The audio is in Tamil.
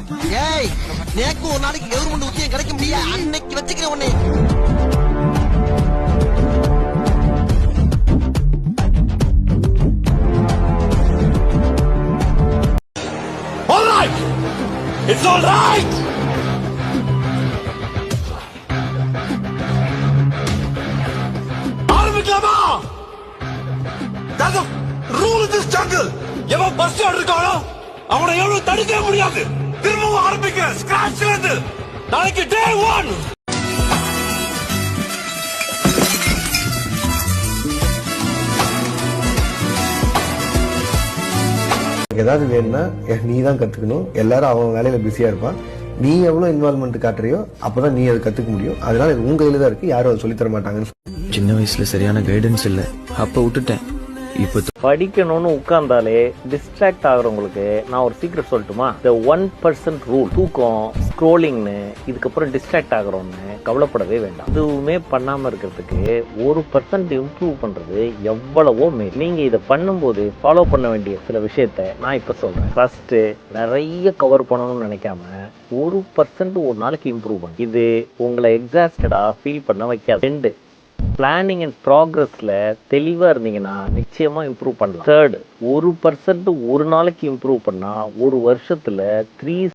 ஏய் நேக்கு ஒரு நாளைக்கு கவர்மெண்ட் உத்தியம் கிடைக்க முடியாது அன்னைக்கு வச்சுக்கிறேன் உன்னை. All right, it's all right. ஆரம்பிக்கலாமா? That's a rule in this jungle. எவன் பஸ் இருக்கானோ அவனை எவ்வளவு தடுக்க முடியாது. திரும்பவும் ஆரம்பிக்க ஸ்கிராச்ல இருந்து. நாளைக்கு டே 1. ஏதாவது வேணும்னா நீ தான் கத்துக்கணும். எல்லாரும் அவங்க வேலையில பிஸியா இருப்பான். நீ எவ்வளவு இன்வால்மெண்ட் காட்டுறியோ அப்பதான் நீ அதை கத்துக்க முடியும். அதனால இது உங்க கையில தான் இருக்கு. யாரும் அதை சொல்லித்தர மாட்டாங்கன்னு. சின்ன வயசுல சரியான கைடன்ஸ் இல்ல, அப்ப விட்டுட்டேன். இப்ப படிக்கணும்னு உட்கார்ந்தாலே டிஸ்ட்ராக்ட் ஆகுறவங்களுக்கு நான் ஒரு சீக்ரெட் சொல்லட்டுமா? இந்த 1% ரூல். தூக்கம், ஸ்க்ரோலிங்னு இதுக்கப்புறம் டிஸ்ட்ராக்ட் ஆகுறோம்னு கவலைப்படவே வேண்டாம். எதுவுமே பண்ணாம இருக்கிறதுக்கு 1% இம்ப்ரூவ் பண்றது எவ்வளவோ மேல். நீங்க இதை பண்ணும்போது ஃபாலோ பண்ண வேண்டிய சில விஷயத்த நான் இப்ப சொல்றேன். ஃபர்ஸ்ட், நிறைய கவர் பண்ணணும்னு நினைக்காம 1% ஒரு நாளைக்கு இம்ப்ரூவ் பண்ணு. இது உங்களை எக்ஸாஸ்டடா ஃபீல் பண்ண வைக்காது. 2, பிளானிங் அண்ட் ப்ராக்ரஸ்ல தெளிவா இருந்தீங்கன்னா நிச்சயமா இம்ப்ரூவ் பண்ணலாம். 3, 1% ஒரு நாளைக்கு இம்ப்ரூவ் பண்ணா ஒரு வருஷத்துல 3